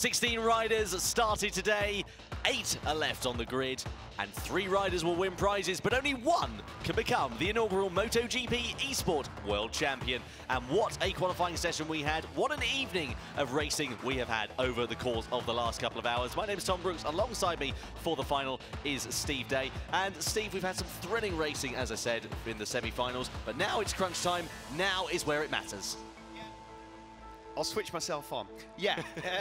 16 riders started today, 8 are left on the grid, and 3 riders will win prizes, but only 1 can become the inaugural MotoGP eSport World Champion. And what a qualifying session we had. What an evening of racing we have had over the course of the last couple of hours. My name is Tom Brooks. Alongside me for the final is Steve Day. And Steve, we've had some thrilling racing, as I said, in the semi-finals, but now it's crunch time. Now is where it matters. I'll switch myself on. Yeah,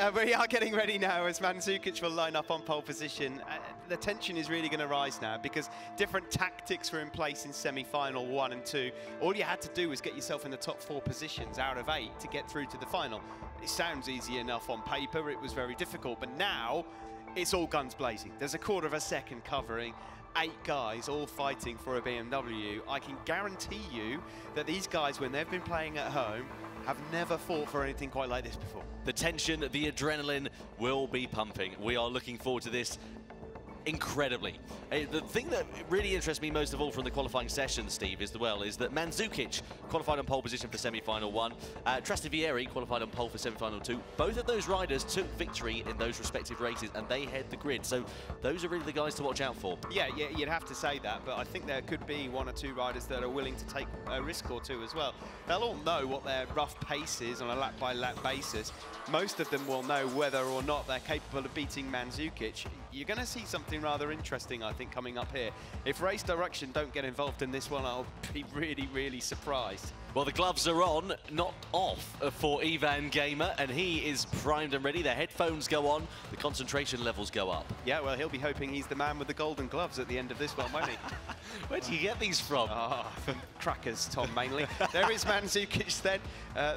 we are getting ready now as Mandzukic will line up on pole position. The tension is really going to rise now because different tactics were in place in semi-final 1 and 2. All you had to do was get yourself in the top 4 positions out of 8 to get through to the final. It sounds easy enough on paper, it was very difficult, but now it's all guns blazing. There's a quarter of a second covering. 8 guys all fighting for a BMW. I can guarantee you that these guys, when they've been playing at home, have never fought for anything quite like this before. The tension, the adrenaline will be pumping. We are looking forward to this incredibly. The thing that really interests me most of all from the qualifying session, Steve, is that Mandzukic qualified on pole position for semi-final 1. Trastivieri qualified on pole for semi-final 2. Both of those riders took victory in those respective races and they head the grid. So those are really the guys to watch out for. Yeah, you'd have to say that, but I think there could be 1 or 2 riders that are willing to take a risk or 2 as well. They'll all know what their rough pace is on a lap-by-lap basis. Most of them will know whether or not they're capable of beating Mandzukic. You're going to see something rather interesting, I think, coming up here. If race direction don't get involved in this one, I'll be really, really surprised. Well, the gloves are on, not off for Ivan Gamer, and he is primed and ready. The headphones go on, the concentration levels go up. Yeah, well, he'll be hoping he's the man with the golden gloves at the end of this one, won't he? Where do you get these from? From crackers, Tom, mainly. There is Mandzukic then,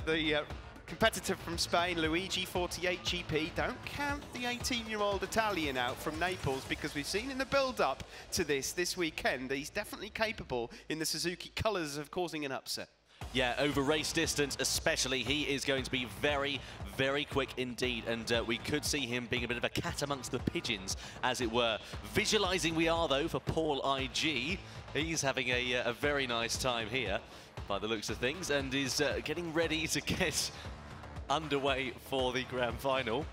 the competitor from Spain, Luigi 48GP. Don't count the 18-year-old Italian out from Naples because we've seen in the build-up to this weekend that he's definitely capable in the Suzuki colours of causing an upset. Yeah, over race distance especially, he is going to be very, very quick indeed, and we could see him being a bit of a cat amongst the pigeons, as it were. Visualising we are, though, for Paul IG. He's having a very nice time here, by the looks of things, and is getting ready to get underway for the grand final.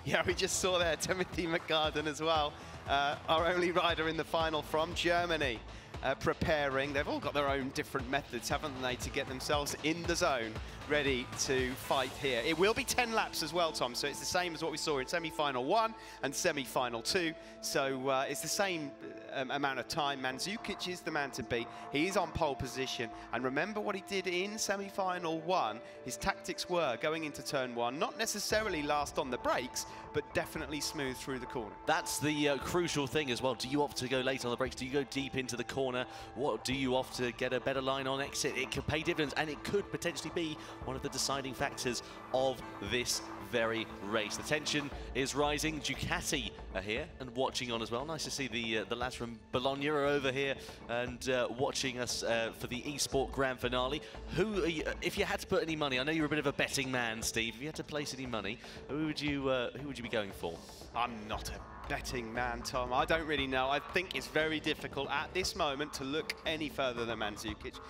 Yeah, we just saw there Timothy McGarden as well, our only rider in the final from Germany. Preparing. They've all got their own different methods, haven't they, to get themselves in the zone, ready to fight here. It will be 10 laps as well, Tom, so it's the same as what we saw in semi-final 1 and semi-final 2. So it's the same amount of time. Mandzukic is the man to beat. He is on pole position, and remember what he did in semi-final 1. His tactics were going into turn 1, not necessarily last on the brakes, but definitely smooth through the corner. That's the crucial thing as well. Do you opt to go late on the brakes? Do you go deep into the corner? What do you opt to get a better line on exit? It can pay dividends, and it could potentially be one of the deciding factors of this very race. The tension is rising. Ducati are here and watching on as well. Nice to see the lads from Bologna are over here and watching us for the eSport Grand Finale. Who are you, if you had to put any money, I know you're a bit of a betting man, Steve. If you had to place any money, who would you be going for? I'm not a betting man, Tom. I don't really know. I think it's very difficult at this moment to look any further than Mandzukic.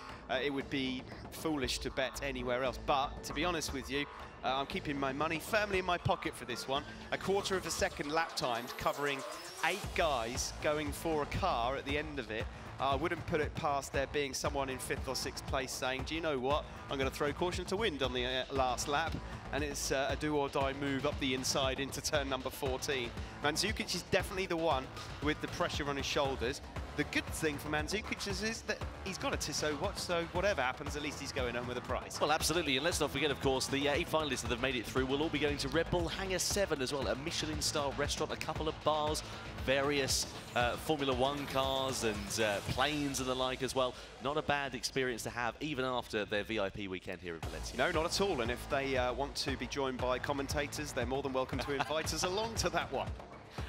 It would be foolish to bet anywhere else. But to be honest with you, I'm keeping my money firmly in my pocket for this one. A quarter of a second lap times covering 8 guys going for a car at the end of it. I wouldn't put it past there being someone in 5th or 6th place saying, do you know what, I'm going to throw caution to wind on the last lap, and it's a do-or-die move up the inside into turn number 14. Mandzukic is definitely the one with the pressure on his shoulders. The good thing for Mandzukic is that he's got a Tissot watch, so whatever happens, at least he's going home with a prize. Well, absolutely, and let's not forget, of course, the 8 finalists that have made it through will all be going to Red Bull Hangar 7 as well, a Michelin-style restaurant, a couple of bars, various Formula 1 cars and planes and the like as well. Not a bad experience to have, even after their VIP weekend here in Valencia. No, not at all, and if they want to be joined by commentators, they're more than welcome to invite us along to that one.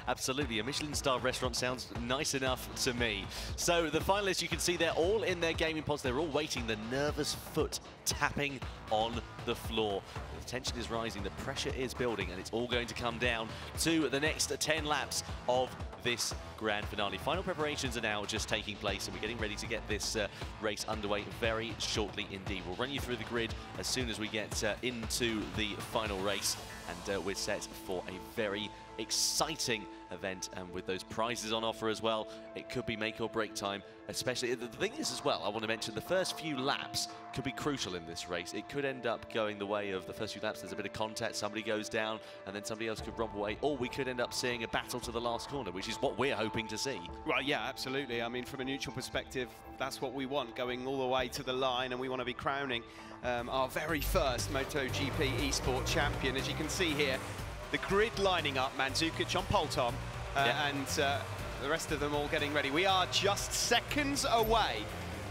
Absolutely, a Michelin-star restaurant sounds nice enough to me. So the finalists, you can see they're all in their gaming pods. They're all waiting, the nervous foot tapping on the floor. The tension is rising, the pressure is building, and it's all going to come down to the next 10 laps of this grand finale. Final preparations are now just taking place, and we're getting ready to get this race underway very shortly indeed. We'll run you through the grid as soon as we get into the final race, and we're set for a very exciting event, and with those prizes on offer as well, it could be make or break time. Especially, the thing is as well, I want to mention the first few laps could be crucial in this race. It could end up going the way of the first few laps. There's a bit of contact, somebody goes down, and then somebody else could romp away, or we could end up seeing a battle to the last corner, which is what we're hoping to see. Well, yeah, absolutely. I mean, from a neutral perspective, that's what we want, going all the way to the line, and we want to be crowning our very first MotoGP eSport champion. As you can see here, the grid lining up, Mandzukic on pole, Tom, and the rest of them all getting ready. We are just seconds away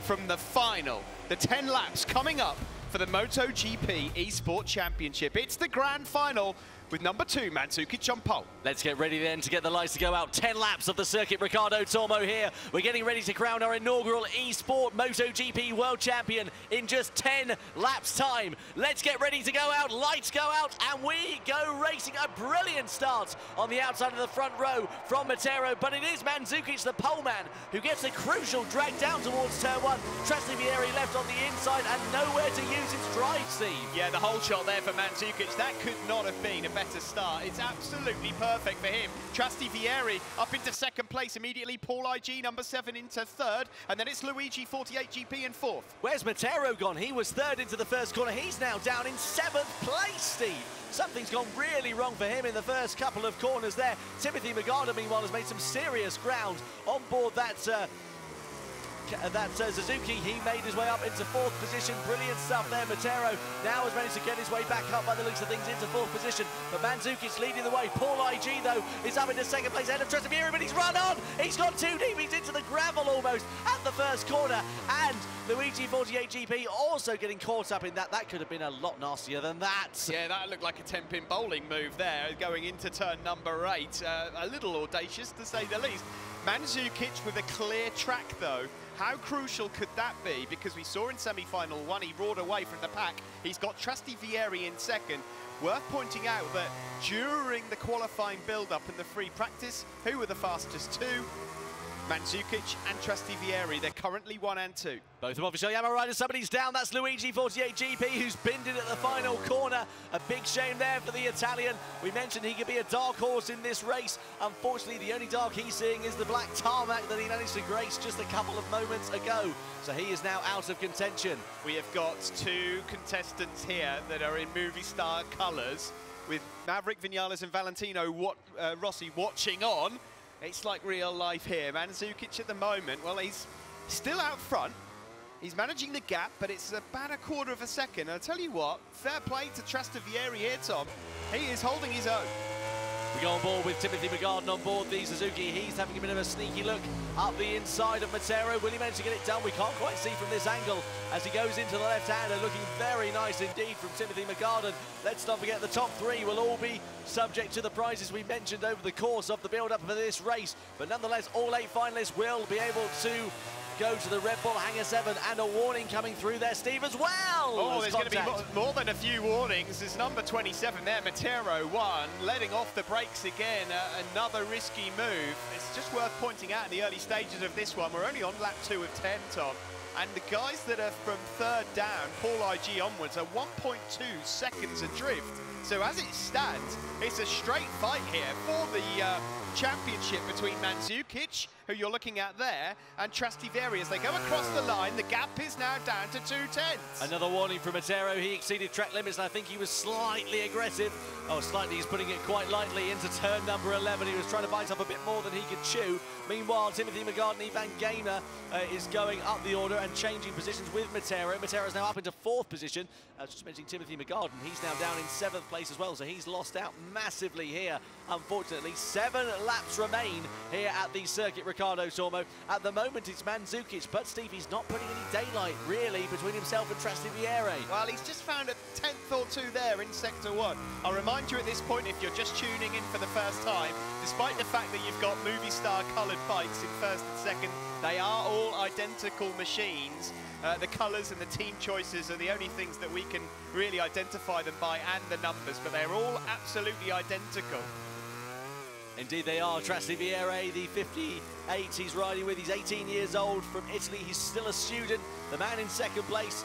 from the final, the 10 laps coming up for the MotoGP eSport Championship. It's the grand final with number 2, Mandzukic on pole. Let's get ready then to get the lights to go out. 10 laps of the circuit. Ricardo Tormo here. We're getting ready to crown our inaugural eSport MotoGP World Champion in just 10 laps time. Let's get ready to go out. Lights go out and we go racing. A brilliant start on the outside of the front row from Matero, but it is Mandzukic, the pole man, who gets a crucial drag down towards turn 1. Trastevere left on the inside and nowhere to use its drive, Steve. Yeah, the whole shot there for Mandzukic. That could not have been a better start. It's absolutely perfect for him. Trastevere up into second place immediately. Paul IG, number 7, into third. And then it's Luigi 48GP in fourth. Where's Matero gone? He was third into the first corner. He's now down in 7th place, Steve. Something's gone really wrong for him in the first couple of corners there. Timothy Magada, meanwhile, has made some serious ground on board that Suzuki. He made his way up into 4th position. Brilliant stuff there. Matero now has managed to get his way back up by the looks of things into 4th position. But Mandzukic leading the way. Paul IG, though, is up into 2nd place ahead of Trastevere, but he's run on. He's gone too deep. He's into the gravel almost at the first corner. And Luigi 48GP also getting caught up in that. That could have been a lot nastier than that. Yeah, that looked like a 10-pin bowling move there, going into turn number 8. A little audacious, to say the least. Mandzukic with a clear track, though. How crucial could that be? Because we saw in semi-final 1, he roared away from the pack. He's got Trastevere in second. Worth pointing out that during the qualifying build-up in the free practice, who were the fastest two? Mandzukic and Trastevere. They're currently 1 and 2. Both of official Yamaha riders. Somebody's down. That's Luigi 48GP, who's binned it at the final corner. A big shame there for the Italian. We mentioned he could be a dark horse in this race. Unfortunately, the only dark he's seeing is the black tarmac that he managed to grace just a couple of moments ago. So he is now out of contention. We have got 2 contestants here that are in movie star colours, with Maverick Vinales and Valentino Rossi watching on. It's like real life here. Mandzukic at the moment, well, he's still out front. He's managing the gap, but it's about a quarter of a second. And I'll tell you what, fair play to Trastevere here, Tom. He is holding his own. We go on board with Timothy Magada on board the Suzuki. He's having a bit of a sneaky look up the inside of Matero. Will he manage to get it done? We can't quite see from this angle as he goes into the left-hander. Looking very nice indeed from Timothy Magada. Let's not forget the top 3 will all be subject to the prizes we mentioned over the course of the build-up for this race. But nonetheless, all 8 finalists will be able to go to the Red Bull Hangar 7, and a warning coming through there, Steve, as well. Oh, there's going to be more than a few warnings. There's number 27 there, Matero 1, letting off the brakes again. Another risky move. It's just worth pointing out in the early stages of this one, we're only on lap 2 of 10, Tom. And the guys that are from 3rd down, Paul IG onwards, are 1.2 seconds adrift. So as it stands, it's a straight fight here for the championship between Mandzukic, who you're looking at there, and Trastevere. As they go across the line, the gap is now down to 2/10. Another warning from Matero. He exceeded track limits, and I think he was slightly aggressive. Oh, slightly, he's putting it quite lightly into turn number 11. He was trying to bite up a bit more than he could chew. Meanwhile, Timothy Magada and Ivan Gamer is going up the order and changing positions with Matero. Matero's now up into 4th position. Just mentioning Timothy Magada, he's now down in 7th place as well, so he's lost out massively here. Unfortunately, 7 laps remain here at the circuit, Ricardo Tormo. At the moment, it's Mandzukic, but Steve, he's not putting any daylight, really, between himself and Trastevere. Well, he's just found a 10th or 2 there in Sector 1. I'll remind you at this point, if you're just tuning in for the first time, despite the fact that you've got movie star coloured bikes in 1st and 2nd, they are all identical machines. The colours and the team choices are the only things that we can really identify them by, and the numbers, but they're all absolutely identical. Indeed they are. Trastevere, the 58 he's riding with. He's 18 years old, from Italy. He's still a student. The man in 2nd place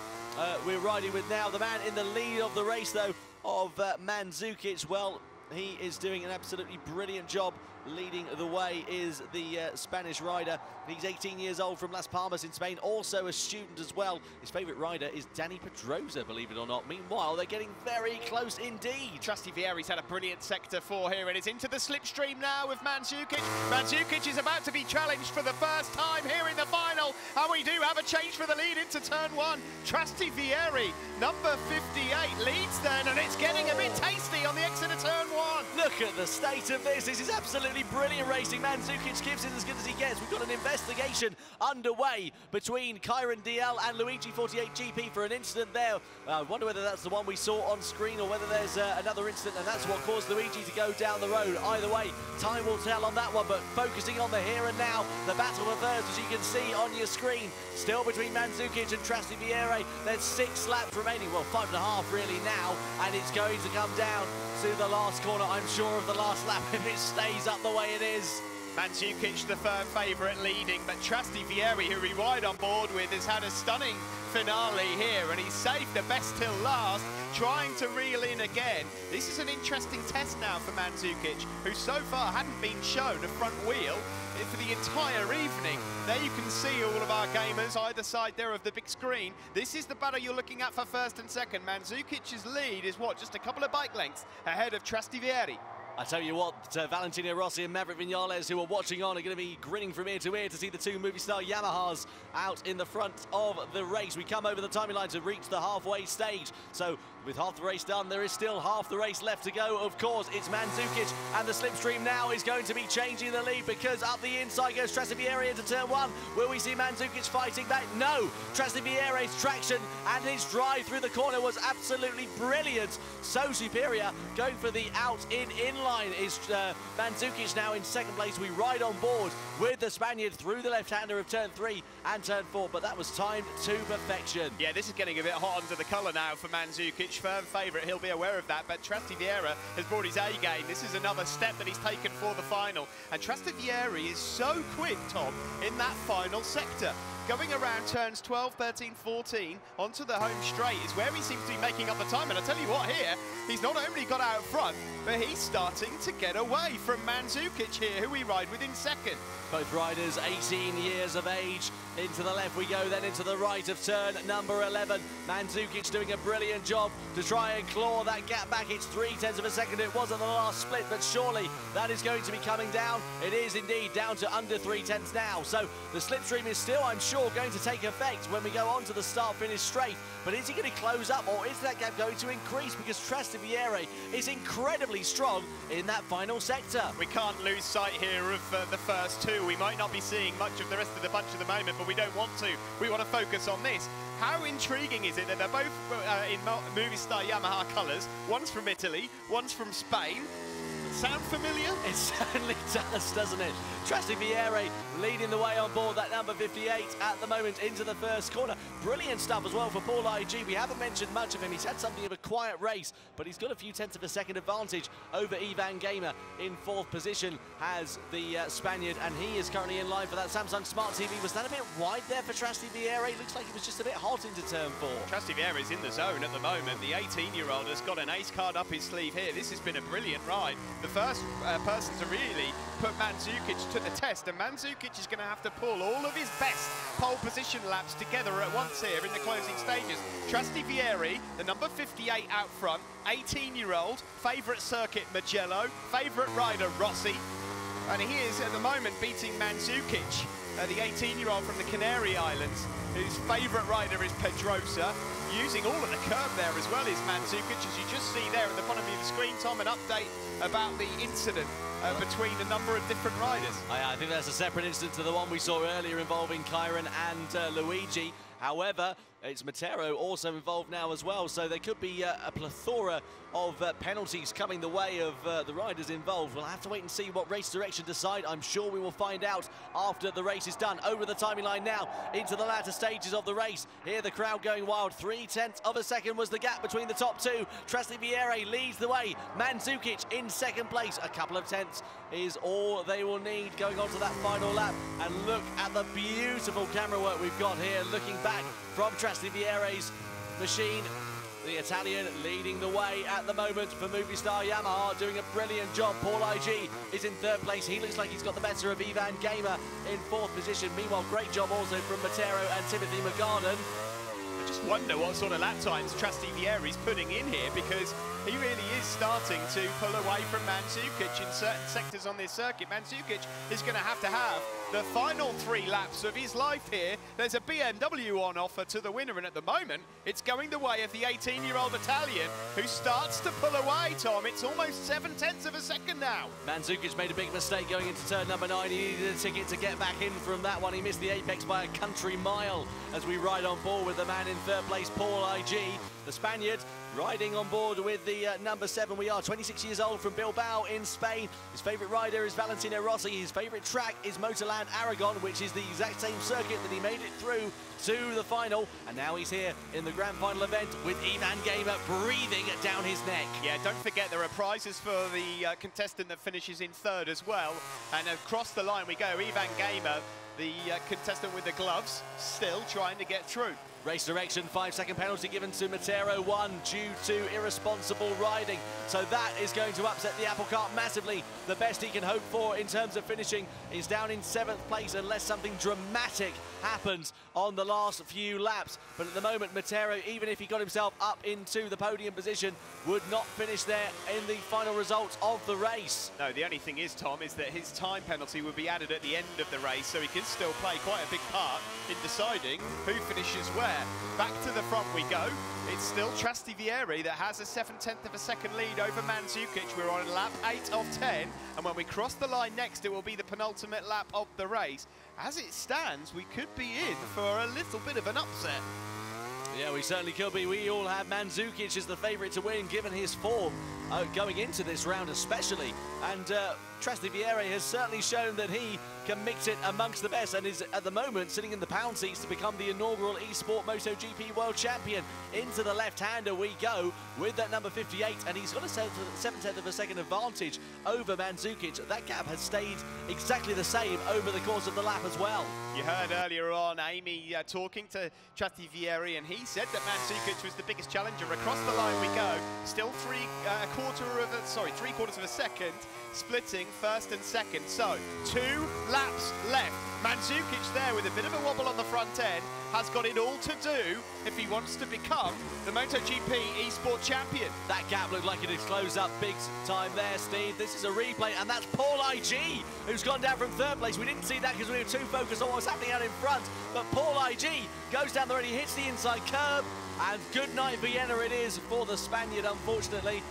we're riding with now. The man in the lead of the race, though, of Mandzukic. Well, he is doing an absolutely brilliant job. Leading the way is the Spanish rider. He's 18 years old from Las Palmas in Spain, also a student as well. His favourite rider is Dani Pedrosa, believe it or not. Meanwhile, they're getting very close indeed. Trusty Vieri's had a brilliant sector 4 here, and it's into the slipstream now with Mandzukic. Mandzukic is about to be challenged for the first time here in the final, and we do have a change for the lead into turn 1. Trusty Vieri, number 58, leads then, and it's getting a bit tasty on the exit of turn 1. Look at the state of this. This is absolutely brilliant racing. Mandzukic gives it as good as he gets. We've got an investigation underway between Kyron DL and Luigi 48 GP for an incident there. I wonder whether that's the one we saw on screen or whether there's another incident, and that's what caused Luigi to go down the road. Either way, time will tell on that one, but focusing on the here and now, the battle for first, as you can see on your screen, still between Mandzukic and Trusty Vieri. There's 6 laps remaining, well, 5.5 really now, and it's going to come down to the last corner, I'm sure, of the last lap if it stays up the way it is. Mandzukic, the firm favourite, leading, but Trusty Vieri, who we ride on board with, has had a stunning finale here, and he's saved the best till last, trying to reel in again. This is an interesting test now for Mandzukic, who so far hadn't been shown a front wheel for the entire evening. There you can see all of our gamers either side there of the big screen. This is the battle you're looking at for first and second. Mandzukic's lead is what, just a couple of bike lengths ahead of Trusty Vieri. I tell you what, Valentino Rossi and Maverick Vinales, who are watching on, are going to be grinning from ear to ear to see the 2 movie star Yamahas out in the front of the race. We come over the timing line to reach the halfway stage. So with half the race done, there is still half the race left to go. Of course, it's Mandzukic, and the slipstream now is going to be changing the lead, because up the inside goes Trusty Vieri into turn 1. Will we see Mandzukic fighting back? No. Trusty Vieri's traction and his drive through the corner was absolutely brilliant. So superior. Going for the out-in line is Mandzukic now in second place. We ride on board with the Spaniard through the left-hander of turn 3 and turn 4, but that was timed to perfection. Yeah, this is getting a bit hot under the colour now for Mandzukic. Firm favourite, he'll be aware of that, but Trusty Vieri has brought his A game. This is another step that he's taken for the final, and Trusty Vieri is so quick, Tom, in that final sector. Going around turns 12, 13, 14 onto the home straight is where he seems to be making up the time. And I tell you what, here, he's not only got out front, but he's starting to get away from Mandzukic here, who we ride with in second. Both riders 18 years of age. Into the left we go, then into the right of turn number 11. Mandzukic doing a brilliant job to try and claw that gap back. It's 0.3 of a second. It wasn't the last split, but surely that is going to be coming down. It is indeed down to under 0.3 now. So the slipstream is still, I'm sure, going to take effect when we go on to the start-finish straight. But is he going to close up, or is that gap going to increase? Because Trusty Vieri is incredibly strong in that final sector. We can't lose sight here of the first 2. We might not be seeing much of the rest of the bunch at the moment, but we don't want to. We want to focus on this. How intriguing is it that they're both in movie star Yamaha colours? One's from Italy, one's from Spain. Sound familiar? It certainly does, doesn't it? Trusty Vieri leading the way on board that number 58 at the moment into the first corner. Brilliant stuff as well for Paul IG. We haven't mentioned much of him. He's had something of a quiet race, but he's got a few tenths of a second advantage over Ivan Gamer. In 4th position has the Spaniard, and he is currently in line for that Samsung Smart TV. Was that a bit wide there for Trusty Vieri? Looks like it was just a bit hot into turn 4. Trusty Vieri's in the zone at the moment. The 18-year-old has got an ace card up his sleeve here. This has been a brilliant ride. The first person to really put Mandzukic to the test, and Mandzukic is going to have to pull all of his best pole position laps together at once here in the closing stages. Trusty Vieri, the number 58 out front, 18-year-old, favourite circuit Mugello, favourite rider Rossi, and he is at the moment beating Mandzukic, the 18-year-old from the Canary Islands, whose favourite rider is Pedrosa. Using all of the curb there as well is Mandzukic, as you just see there at the bottom of the screen, Tom, an update about the incident between a number of different riders. I think that's a separate incident to the one we saw earlier involving Kyron and Luigi. However, it's Matero also involved now as well, so there could be a plethora of penalties coming the way of the riders involved. We'll have to wait and see what race direction decide. I'm sure we will find out after the race is done. Over the timing line now, into the latter stages of the race. Here the crowd going wild. 0.3 of a second was the gap between the top 2. Trusty Vieri leads the way. Mandzukic in second place. A couple of tenths is all they will need going on to that final lap. And look at the beautiful camera work we've got here, looking back from Trusty Vieri's machine. the Italian leading the way at the moment for Movistar Yamaha, doing a brilliant job. Paul IG is in third place. He looks like he's got the better of Ivan Gamer in fourth position. Meanwhile, great job also from Matero and Timothy McGarden. I just wonder what sort of lap times Trastivieri's putting in here, because he really is starting to pull away from Mandzukic in certain sectors on this circuit. Mandzukic is going to have the final 3 laps of his life here. There's a BMW on offer to the winner, and at the moment, it's going the way of the 18-year-old Italian, who starts to pull away, Tom. It's almost 7/10 of a second now. Mandzukic made a big mistake going into turn number 9. He needed a ticket to get back in from that one. He missed the apex by a country mile as we ride on board with the man in third place, Paul IG. The Spaniard riding on board with the number 7. We are 26 years old, from Bilbao in Spain. His favourite rider is Valentino Rossi. His favourite track is Motorland Aragon, which is the exact same circuit that he made it through to the final. And now he's here in the grand final event with Ivan Gamer breathing down his neck. Yeah, don't forget there are prizes for the contestant that finishes in third as well. And across the line we go. Ivan Gamer, the contestant with the gloves, still trying to get through. Race direction, 5-second penalty given to Matero 1 due to irresponsible riding. So that is going to upset the apple cart massively. The best he can hope for in terms of finishing is down in 7th place unless something dramatic happens on the last few laps. But at the moment, Matero, even if he got himself up into the podium position, would not finish there in the final results of the race. No, the only thing is, Tom, is that his time penalty would be added at the end of the race, so he can still play quite a big part in deciding who finishes where. Back to the front we go. It's still Trastivieri that has a 7/10 of a second lead over Mandzukic. We're on lap 8 of 10, and when we cross the line next, it will be the penultimate lap of the race. As it stands, we could be in for a little bit of an upset. Yeah, we certainly could be. We all have Mandzukic as the favourite to win, given his form going into this round especially. And Trastivieri has certainly shown that he can mix it amongst the best and is at the moment sitting in the pound seats to become the inaugural eSport MotoGP World Champion. Into the left-hander we go with that number 58, and he's got a 7/10 of a second advantage over Mandzukic. That gap has stayed exactly the same over the course of the lap as well. You heard earlier on Amy talking to Trastivieri, and he said that Mandzukic was the biggest challenger. Across the line we go, still three quarters of a second, splitting first and second. So 2 laps left. Mandzukic there with a bit of a wobble on the front end has got it all to do if he wants to become the MotoGP eSport champion. That gap looked like it had closed up big time there, Steve. This is a replay, and that's Paul IG who's gone down from third place. We didn't see that because we were too focused on what was happening out in front, but Paul IG goes down there and he hits the inside curb, and good night Vienna it is for the Spaniard, unfortunately.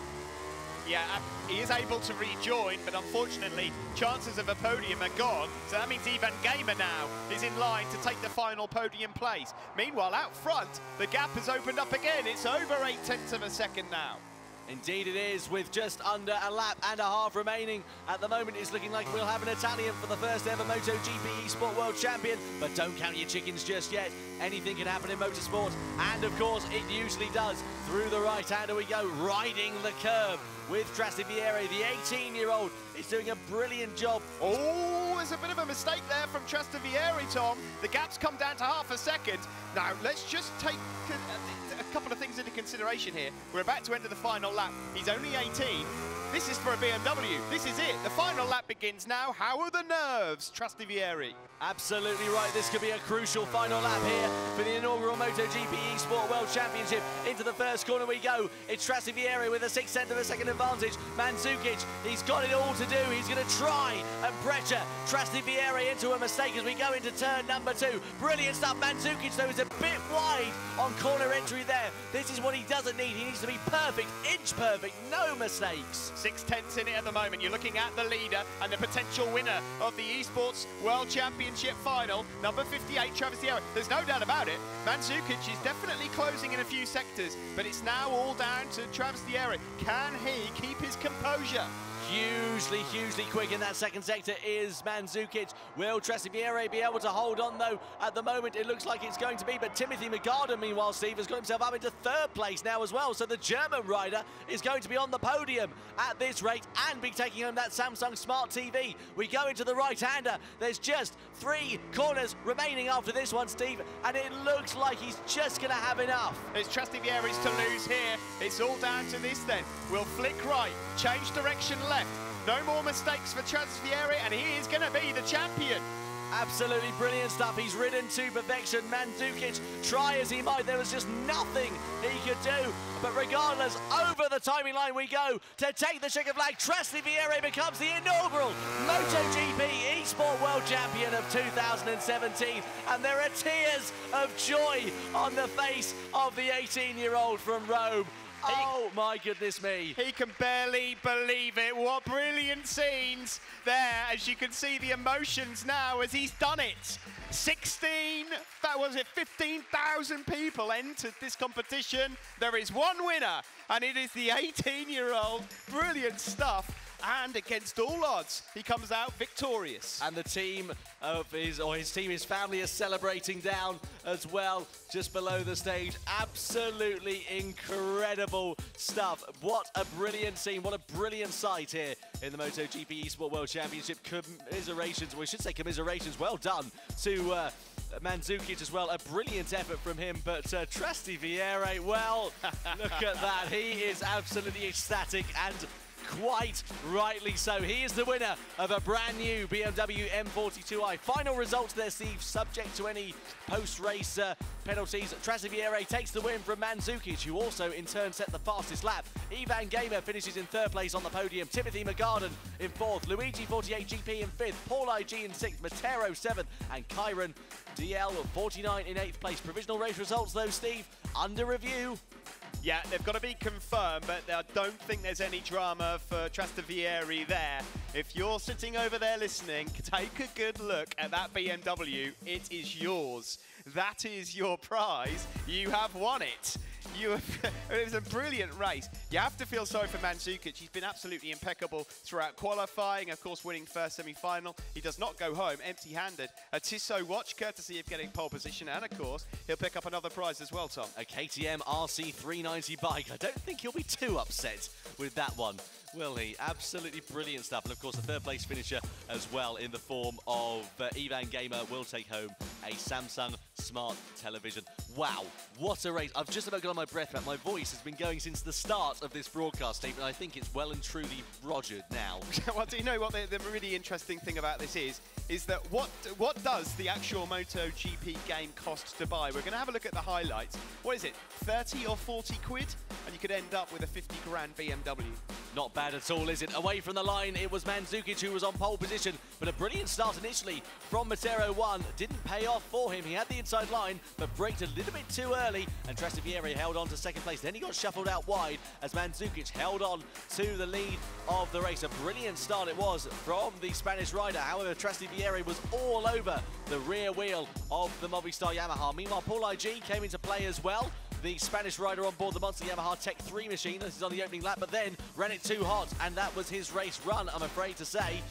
Yeah, he is able to rejoin, but unfortunately, chances of a podium are gone. So that means Ivan Gamer now is in line to take the final podium place. Meanwhile, out front, the gap has opened up again. It's over 8/10 of a second now. Indeed it is, with just under a lap and a half remaining. At the moment, it's looking like we'll have an Italian for the first ever MotoGP eSport World Champion, but don't count your chickens just yet. Anything can happen in motorsport, and of course, it usually does. Through the right-hander we go, riding the curb with Trastivieri. The 18-year-old is doing a brilliant job. Oh, there's a bit of a mistake there from Trastivieri, Tom. The gap's come down to half a second. Now, let's just take a couple of things into consideration here. We're about to enter the final lap. He's only 18. This is for a BMW. This is it. The final lap begins now. How are the nerves, Trastivieri? Absolutely right. This could be a crucial final lap here for the inaugural MotoGP eSport World Championship. Into the first corner we go. It's Trastivieri with a 6/10 of a second advantage. Mandzukic, he's got it all to do. He's going to try and pressure Trastivieri into a mistake as we go into turn number 2. Brilliant stuff. Mandzukic, though, is a bit wide on corner entry there. This is what he doesn't need. He needs to be perfect, inch perfect, no mistakes. 6/10 in it at the moment. You're looking at the leader and the potential winner of the eSports World Championship final, number 58, Trastivieri. There's no doubt about it. Mandzukic is definitely closing in a few sectors, but it's now all down to Trastivieri. Can he keep his composure? hugely quick in that second sector is Mandzukic. Will Trasiviere be able to hold on though? At the moment it looks like it's going to be, but Timothy McGarden, meanwhile, Steve, has got himself up into third place now as well. So the German rider is going to be on the podium at this rate and be taking home that Samsung Smart TV. We go into the right-hander. There's just 3 corners remaining after this one, Steve, and it looks like he's just going to have enough. It's Trasiviere's to lose here. It's all down to this then. We'll flick right, change direction left. No more mistakes for Trasiviere, and he is going to be the champion. Absolutely brilliant stuff. He's ridden to perfection. Mandzukic, try as he might, there was just nothing he could do. But regardless, over the timing line we go to take the checkered flag. Trasiviere becomes the inaugural MotoGP eSport World Champion of 2017. And there are tears of joy on the face of the 18-year-old from Rome. Oh my goodness me. He can barely believe it. What brilliant scenes there, as you can see the emotions now as he's done it. 15,000 people entered this competition. There is one winner, and it is the 18-year-old. Brilliant stuff. And against all odds, he comes out victorious. And the team of his team, his family, is celebrating down as well, just below the stage. Absolutely incredible stuff. What a brilliant scene, what a brilliant sight here in the MotoGP eSport World Championship. Commiserations, we should say commiserations, well done to Mandzukic as well. A brilliant effort from him, but Trasiviere, well, look at that. He is absolutely ecstatic, and quite rightly so. He is the winner of a brand new BMW M240i. Final results there, Steve, subject to any post-race penalties. Trasiviere takes the win from Mandzukic, who also in turn set the fastest lap. Ivan Gamer finishes in third place on the podium. Timothy McGarden in fourth. Luigi 48GP in fifth. Paul IG in sixth. Matero seventh. And Kyron DL 49 in eighth place. Provisional race results though, Steve, under review. Yeah, they've got to be confirmed, but I don't think there's any drama for Trasiviere there. If you're sitting over there listening, take a good look at that BMW. It is yours. That is your prize. You have won it. It was a brilliant race. You have to feel sorry for Mandzukic. He's been absolutely impeccable throughout qualifying, of course winning first semi-final. He does not go home empty-handed. A Tissot watch, courtesy of getting pole position, and of course, he'll pick up another prize as well, Tom. A KTM RC390 bike. I don't think he'll be too upset with that one, will he? Absolutely brilliant stuff. And of course, the third place finisher as well in the form of Ivan Gamer will take home a Samsung Smart Television. Wow, what a race. I've just about got on my breath back. My voice has been going since the start of this broadcast, Steve, and I think it's well and truly rogered now. Well, do you know what the really interesting thing about this is that what does the actual MotoGP game cost to buy? We're going to have a look at the highlights. What is it, 30 or 40 quid? And you could end up with a 50 grand BMW. Not bad at all, is it? Away from the line, it was Mandzukic who was on pole position, but a brilliant start initially from Matero 1 didn't pay off for him. He had the inside line, but braked a little bit too early, and Trasiviere held on to second place. Then he got shuffled out wide as Mandzukic held on to the lead of the race. A brilliant start it was from the Spanish rider. However, Trasiviere was all over the rear wheel of the Movistar Yamaha. Meanwhile, Paul IG came into play as well. The Spanish rider on board the Monster Yamaha Tech 3 machine. This is on the opening lap, but then ran it too hot, and that was his race run, I'm afraid to say.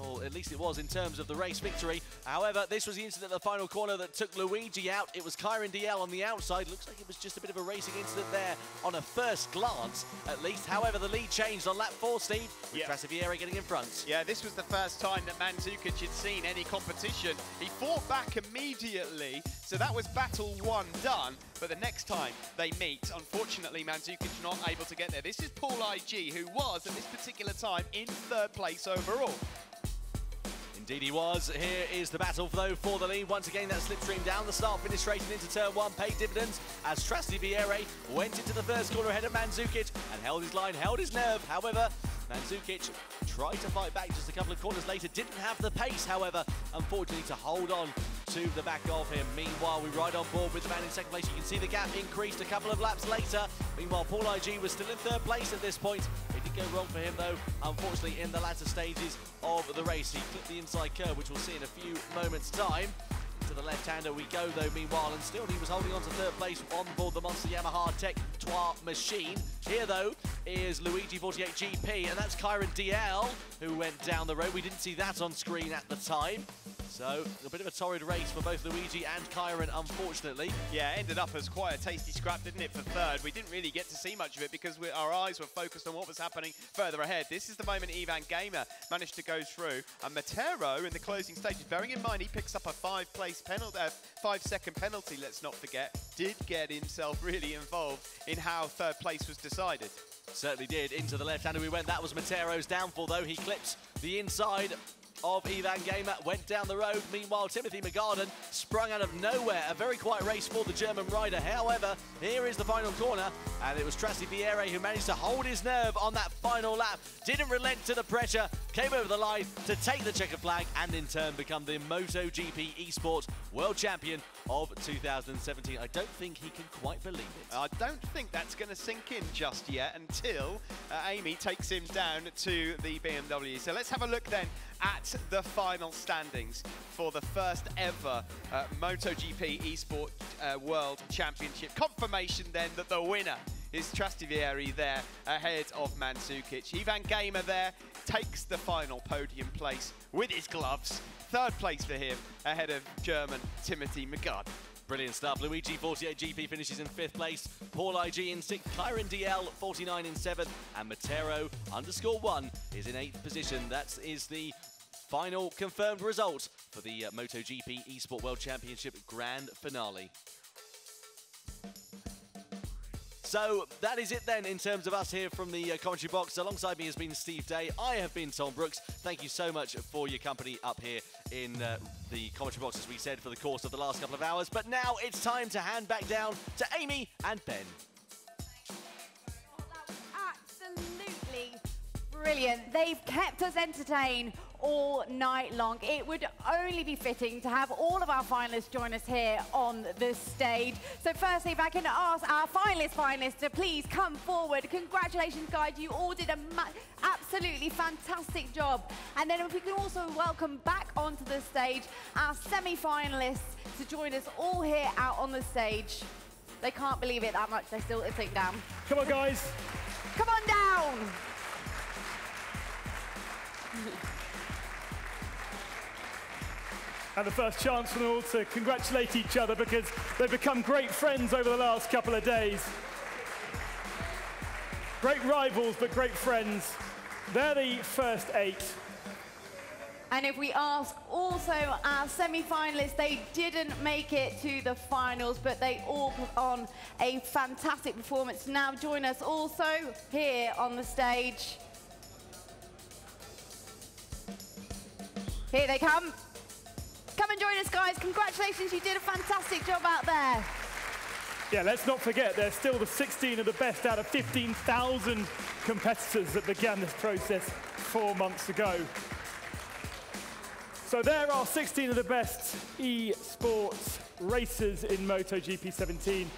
Or at least it was in terms of the race victory. However, this was the incident at the final corner that took Luigi out. It was Kyron DL on the outside. Looks like it was just a bit of a racing incident there on a first glance, at least. However, the lead changed on lap 4, Steve, with Trasiviere getting in front. Yeah, this was the first time that Mandzukic had seen any competition. He fought back immediately, so that was battle 1 done. But the next time they meet, unfortunately, Mandzukic not able to get there. This is Paul IG, who was, at this particular time, in third place overall. Indeed he was. Here is the battle, though, for the lead. Once again, that slipstream down the start-finish straight into turn 1 paid dividends as Trasiviere went into the first corner ahead of Mandzukic and held his line, held his nerve. However, Mandzukic tried to fight back just a couple of corners later. Didn't have the pace, however, unfortunately, to hold on to the back of him. Meanwhile, we ride on board with the man in second place. You can see the gap increased a couple of laps later. Meanwhile, Paul IG was still in third place at this point. It did go wrong for him, though, unfortunately, in the latter stages of the race. He clipped the inside curve, which we'll see in a few moments' time. To the left-hander we go, though, meanwhile, and still he was holding on to third place on board the Monster Yamaha Tech 3 machine. Here, though, is MotoGP, and that's Kyron DL who went down the road. We didn't see that on screen at the time. So, a bit of a torrid race for both Luigi and Kyron, unfortunately. Yeah, ended up as quite a tasty scrap, didn't it, for third? We didn't really get to see much of it because our eyes were focused on what was happening further ahead. This is the moment Ivan Gamer managed to go through. And Matero in the closing stages, bearing in mind he picks up a 5-second penalty, let's not forget, did get himself really involved in how third place was decided. Certainly did. Into the left-hander we went. That was Matero's downfall, though. He clips the inside of Ivan Gamer, went down the road. Meanwhile, Timothy McGarden sprung out of nowhere. A very quiet race for the German rider. However, here is the final corner, and it was Trasti Vierre who managed to hold his nerve on that final lap. Didn't relent to the pressure, came over the line to take the checkered flag, and in turn become the MotoGP eSport World Champion of 2017. I don't think he can quite believe it. I don't think that's going to sink in just yet until Amy takes him down to the BMW. So let's have a look then at the final standings for the first ever MotoGP eSport World Championship. Confirmation then that the winner is Trasti Vierre there ahead of Mandzukic. Ivan Gamer there takes the final podium place with his gloves. Third place for him ahead of German Timothy McGarden. Brilliant stuff. MotoGP finishes in 5th place. Paul IG in 6th. Kyron DL 49 in 7th. And Matero_1 is in 8th position. That is the final confirmed result for the MotoGP eSport World Championship Grand Finale. So that is it then in terms of us here from the commentary box. Alongside me has been Steve Day. I have been Tom Brooks. Thank you so much for your company up here in the commentary box, as we said, for the course of the last couple of hours. But now it's time to hand back down to Amy and Ben. Absolutely brilliant. They've kept us entertained all night long. It would only be fitting to have all of our finalists join us here on the stage. So firstly, if I can ask our finalists to please come forward. Congratulations, guys. You all did an absolutely fantastic job. And then if we can also welcome back onto the stage our semi-finalists to join us all here out on the stage. They can't believe it that much. They still sitting down. Come on, guys. Come on down. And the first chance for them all to congratulate each other because they've become great friends over the last couple of days. Great rivals, but great friends. They're the first 8. And if we ask also our semi-finalists, they didn't make it to the finals, but they all put on a fantastic performance. Now join us also here on the stage. Here they come. Come and join us, guys. Congratulations, you did a fantastic job out there. Yeah, let's not forget, they're still the 16 of the best out of 15,000 competitors that began this process 4 months ago. So there are 16 of the best eSports racers in MotoGP 17.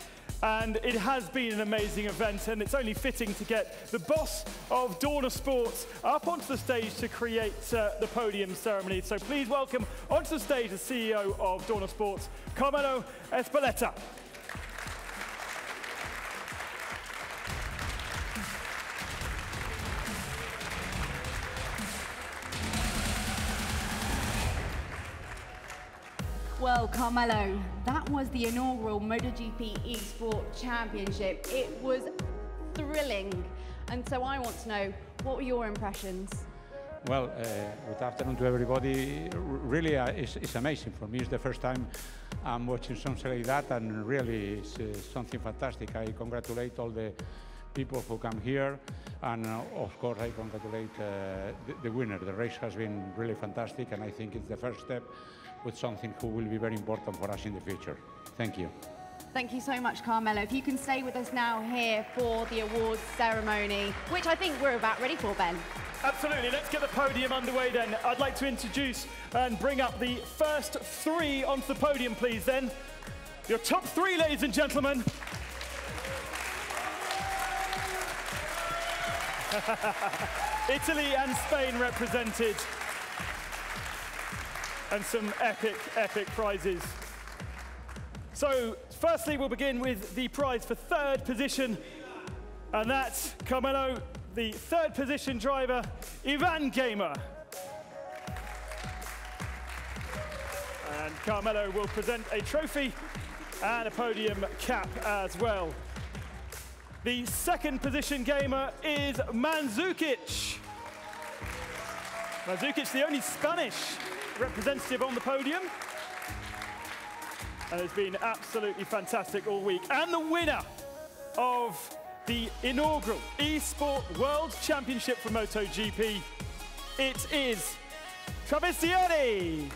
And it has been an amazing event, and it's only fitting to get the boss of Dorna Sports up onto the stage to create the podium ceremony. So please welcome onto the stage the CEO of Dorna Sports, Carmelo Espeleta. Well, Carmelo, that was the inaugural MotoGP eSport Championship. It was thrilling. And so I want to know, what were your impressions? Well, good afternoon to everybody. Really, it's amazing. For me, it's the first time I'm watching something like that, and really it's something fantastic. I congratulate all the people who come here, and of course I congratulate the winner. The race has been really fantastic, and I think it's the first step with something who will be very important for us in the future. Thank you. Thank you so much, Carmelo. If you can stay with us now here for the awards ceremony, which I think we're about ready for, Ben. Absolutely, let's get the podium underway then. I'd like to introduce and bring up the first 3 onto the podium, please, then. Your top 3, ladies and gentlemen. Italy and Spain represented. And some epic, epic prizes. So, firstly, we'll begin with the prize for 3rd position. And that's Carmelo, the third position driver, Ivan Gamer. And Carmelo will present a trophy and a podium cap as well. The second position gamer is Mandzukic. Mandzukic, the only Spanish representative on the podium. And it's been absolutely fantastic all week. And the winner of the inaugural eSport World Championship for MotoGP, it is Traversieri.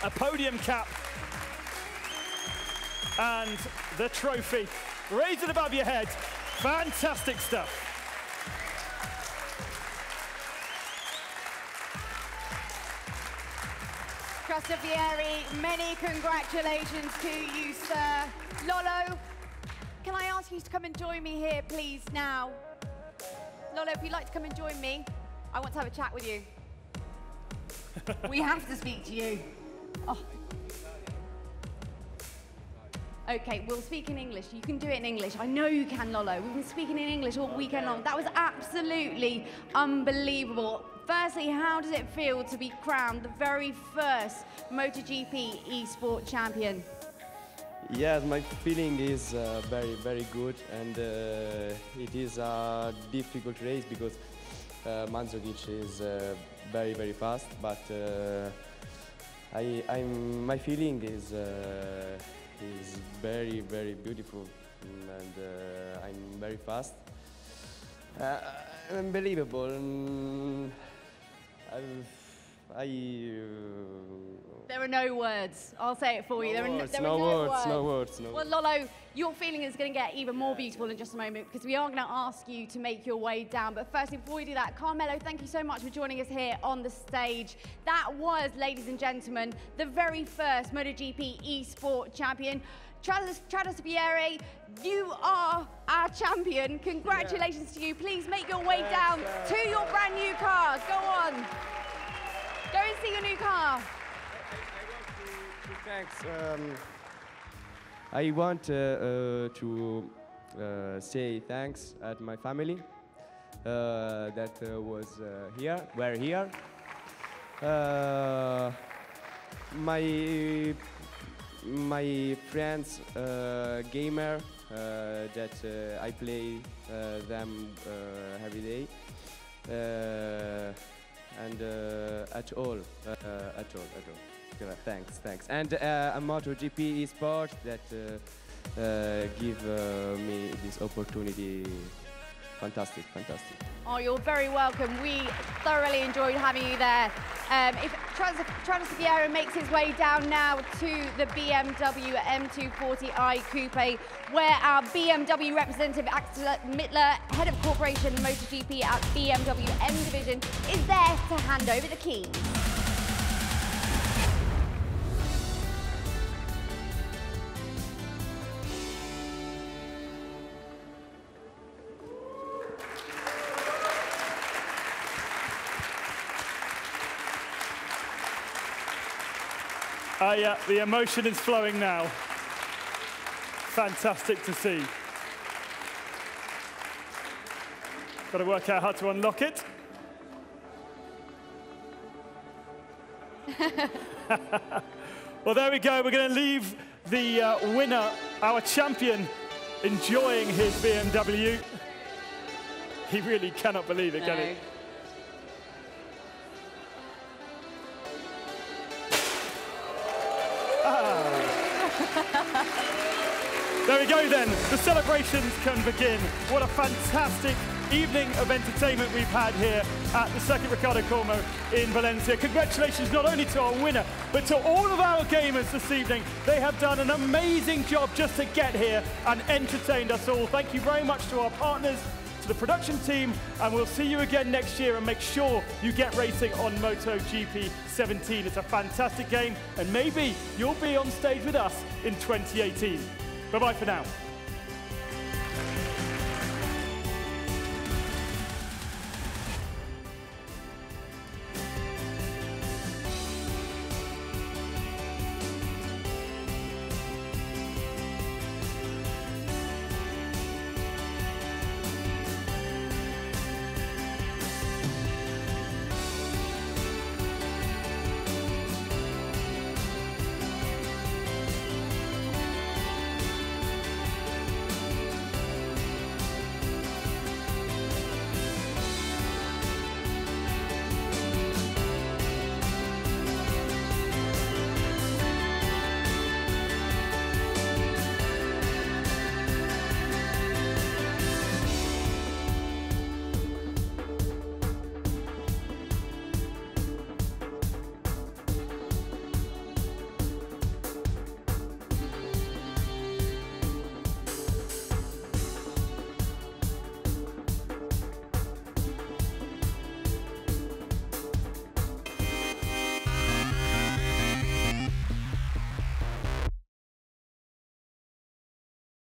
A podium cap and the trophy. Raise it above your head. Fantastic stuff. Traversieri, many congratulations to you, sir. Lolo, can I ask you to come and join me here, please, now? Lolo, if you'd like to come and join me, I want to have a chat with you. We have to speak to you. Oh. Okay, we'll speak in English. You can do it in English. I know you can, Lolo. We've been speaking in English all weekend long. That was absolutely unbelievable. Firstly, how does it feel to be crowned the very first MotoGP eSport champion? Yes, my feeling is very, very good, and it is a difficult race because Mandzukic is very, very fast, but my feeling is very, very beautiful, and I'm very fast. Unbelievable. There are no words. I'll say it for you. There are no words. Well, Lolo, your feeling is going to get even more beautiful in just a moment because we are going to ask you to make your way down. But firstly, before we do that, Carmelo, thank you so much for joining us here on the stage. That was, ladies and gentlemen, the very first MotoGP eSport champion. Traversieri, you are our champion. Congratulations to you. Please make your way down to your brand new car. Go on. Go and see your new car. I want to say thanks at my family that were here. My friends, gamer, that I play them every day, and at all. Thanks. And a MotoGP eSport that give me this opportunity. Fantastic. Oh, you're very welcome. We thoroughly enjoyed having you there. If Traversieri makes his way down now to the BMW M240i Coupe, where our BMW representative, Axel Mittler, head of corporation MotoGP at BMW M Division, is there to hand over the keys. Yeah, the emotion is flowing now. Fantastic to see. Got to work out how to unlock it. Well, there we go. We're going to leave the winner, our champion, enjoying his BMW. He really cannot believe it, can he? There we go then, the celebrations can begin. What a fantastic evening of entertainment we've had here at the Circuit Ricardo Como in Valencia. Congratulations not only to our winner, but to all of our gamers this evening. They have done an amazing job just to get here and entertained us all. Thank you very much to our partners, to the production team, and we'll see you again next year, and make sure you get racing on MotoGP 17. It's a fantastic game, and maybe you'll be on stage with us in 2018. Bye-bye for now.